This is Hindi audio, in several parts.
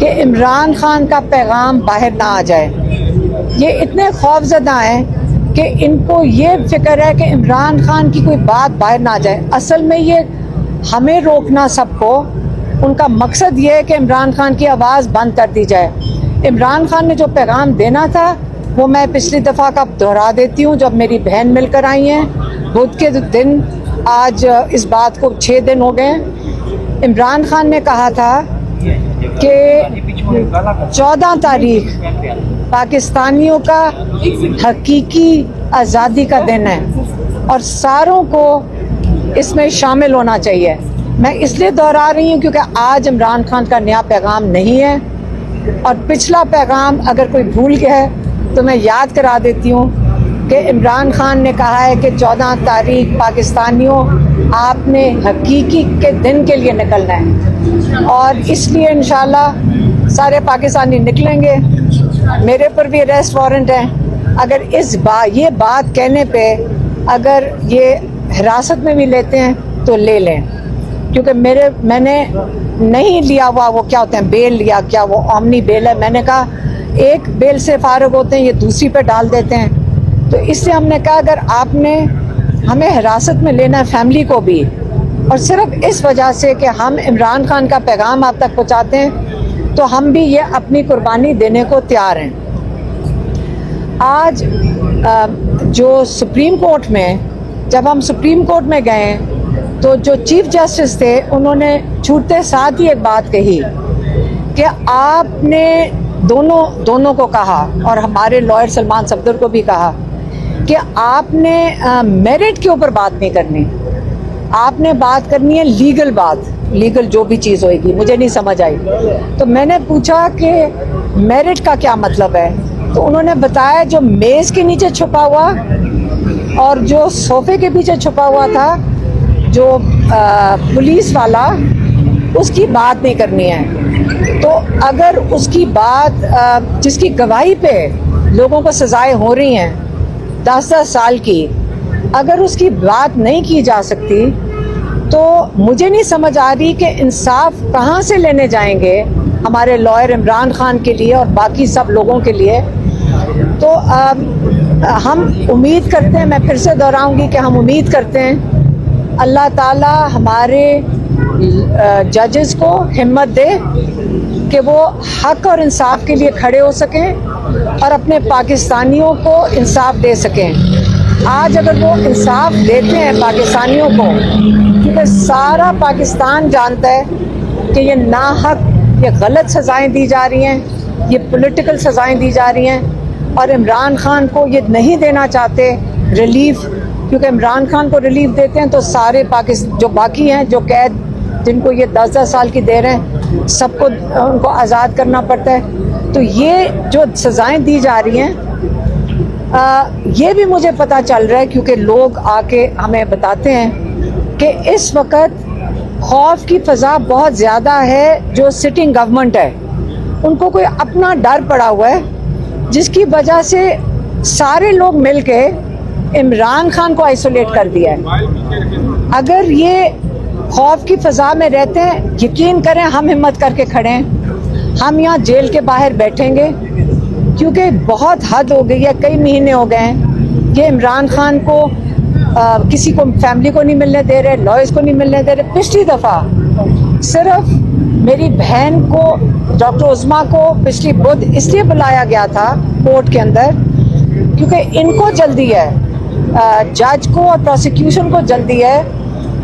कि इमरान खान का पैगाम बाहर ना आ जाए। ये इतने खौफजदा हैं कि इनको ये फिक्र है कि इमरान खान की कोई बात बाहर ना आ जाए। असल में ये हमें रोकना सबको, उनका मकसद ये है कि इमरान खान की आवाज़ बंद कर दी जाए। इमरान खान ने जो पैगाम देना था वो मैं पिछली दफ़ा का दोहरा देती हूँ। जब मेरी बहन मिलकर आई हैं बुध के दिन, आज इस बात को 6 दिन हो गए। इमरान खान ने कहा था कि 14 तारीख पाकिस्तानियों का हकीकी आज़ादी का दिन है और सारों को इसमें शामिल होना चाहिए। मैं इसलिए दोहरा रही हूँ क्योंकि आज इमरान खान का नया पैगाम नहीं है और पिछला पैगाम अगर कोई भूल गया है तो मैं याद करा देती हूँ कि इमरान खान ने कहा है कि 14 तारीख पाकिस्तानियों आपने हकीकी के दिन के लिए निकलना है और इसलिए इंशाल्लाह सारे पाकिस्तानी निकलेंगे। मेरे पर भी अरेस्ट वारंट है। अगर ये बात कहने पे अगर ये हिरासत में भी लेते हैं तो ले लें, क्योंकि मैंने नहीं लिया हुआ, वो क्या होते हैं बेल लिया, क्या वो ओमनी बेल है। मैंने कहा एक बेल से फारग होते हैं, ये दूसरी पे डाल देते हैं। तो इससे हमने कहा अगर आपने हमें हिरासत में लेना है फैमिली को भी, और सिर्फ इस वजह से कि हम इमरान खान का पैगाम आप तक पहुँचाते हैं, तो हम भी ये अपनी कुर्बानी देने को तैयार हैं। आज जो सुप्रीम कोर्ट में, जब हम सुप्रीम कोर्ट में गए तो जो चीफ जस्टिस थे उन्होंने छूटते साथ ही एक बात कही कि आपने दोनों को कहा और हमारे लॉयर सलमान सफदर को भी कहा कि आपने मेरिट के ऊपर बात नहीं करनी, आपने बात करनी है लीगल बात, लीगल जो भी चीज़ होएगी। मुझे नहीं समझ आई तो मैंने पूछा कि मेरिट का क्या मतलब है, तो उन्होंने बताया जो मेज़ के नीचे छुपा हुआ और जो सोफे के पीछे छुपा हुआ था जो पुलिस वाला, उसकी बात नहीं करनी है। तो अगर उसकी बात जिसकी गवाही पे लोगों को सजाएं हो रही हैं 10-10 साल की, अगर उसकी बात नहीं की जा सकती तो मुझे नहीं समझ आ रही कि इंसाफ कहाँ से लेने जाएंगे हमारे लॉयर इमरान खान के लिए और बाकी सब लोगों के लिए। तो हम उम्मीद करते हैं, मैं फिर से दोहराऊंगी कि हम उम्मीद करते हैं अल्लाह ताला हमारे जजेस को हिम्मत दे कि वो हक और इंसाफ के लिए खड़े हो सकें और अपने पाकिस्तानियों को इंसाफ दे सकें। आज अगर वो इंसाफ देते हैं पाकिस्तानियों को, क्योंकि सारा पाकिस्तान जानता है कि ये नाहक, ये गलत सज़ाएं दी जा रही हैं, ये पॉलिटिकल सज़ाएं दी जा रही हैं और इमरान खान को ये नहीं देना चाहते रिलीफ, क्योंकि इमरान खान को रिलीफ देते हैं तो सारे पाकिस्तान जो बाकी हैं, जो कैद जिनको ये 10-10 साल की दे रहे हैं, सबको उनको आज़ाद करना पड़ता है। तो ये जो सज़ाएं दी जा रही हैं ये भी मुझे पता चल रहा है क्योंकि लोग आके हमें बताते हैं कि इस वक्त खौफ की फ़ज़ा बहुत ज़्यादा है। जो सिटिंग गवर्नमेंट है उनको कोई अपना डर पड़ा हुआ है जिसकी वजह से सारे लोग मिलके इमरान खान को आइसोलेट कर दिया है। अगर ये खौफ की फ़ज़ा में रहते हैं, यकीन करें हम हिम्मत करके खड़े हैं, हम यहाँ जेल के बाहर बैठेंगे क्योंकि बहुत हद हो गई है। कई महीने हो गए हैं कि इमरान खान को किसी को, फैमिली को नहीं मिलने दे रहे, लॉयर्स को नहीं मिलने दे रहे। पिछली दफ़ा सिर्फ मेरी बहन को, डॉक्टर उज़मा को पिछली बुध इसलिए बुलाया गया था कोर्ट के अंदर क्योंकि इनको जल्दी है, जज को और प्रोसिक्यूशन को जल्दी है,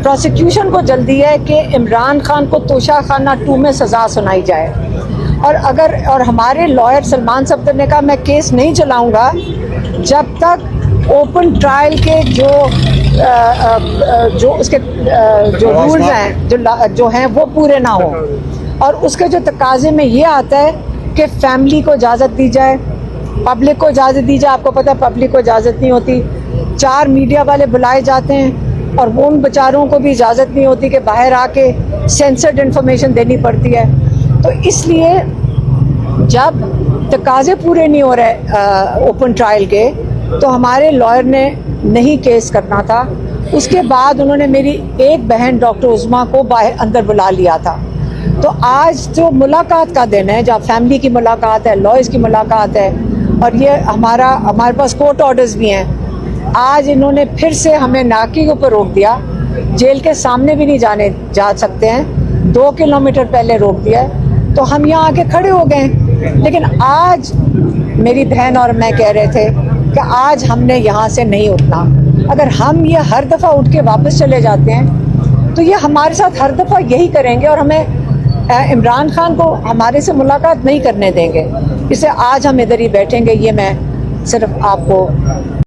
प्रोसिक्यूशन को जल्दी है कि इमरान खान को तोशाखाना 2 में सज़ा सुनाई जाए। और हमारे लॉयर सलमान सफदर ने कहा मैं केस नहीं चलाऊंगा जब तक ओपन ट्रायल के जो उसके जो रूल्स हैं जो हैं वो पूरे ना हो। और उसके जो तकाजे में ये आता है कि फैमिली को इजाज़त दी जाए, पब्लिक को इजाज़त दी जाए। आपको पता है पब्लिक को इजाज़त नहीं होती, 4 मीडिया वाले बुलाए जाते हैं और वो उन बेचारों को भी इजाज़त नहीं होती कि बाहर आके सेंसर्ड इन्फॉर्मेशन देनी पड़ती है। तो इसलिए जब तकाजे पूरे नहीं हो रहे ओपन ट्रायल के, तो हमारे लॉयर ने नहीं केस करना था। उसके बाद उन्होंने मेरी एक बहन डॉक्टर उज़मा को बाहर अंदर बुला लिया था तो आज जो मुलाकात का दिन है, जहाँ फैमिली की मुलाकात है, लॉयर्स की मुलाकात है, और ये हमारे पास कोर्ट ऑर्डर्स भी हैं। आज इन्होंने फिर से हमें नाके के ऊपर रोक दिया, जेल के सामने भी नहीं जा सकते हैं, 2 किलोमीटर पहले रोक दिया है। तो हम यहाँ आके खड़े हो गए। लेकिन आज मेरी बहन और मैं कह रहे थे कि आज हमने यहाँ से नहीं उठना। अगर हम ये हर दफ़ा उठ के वापस चले जाते हैं तो ये हमारे साथ हर दफ़ा यही करेंगे और हमें इमरान खान को हमारे से मुलाकात नहीं करने देंगे। इससे आज हम इधर ही बैठेंगे, ये मैं सिर्फ आपको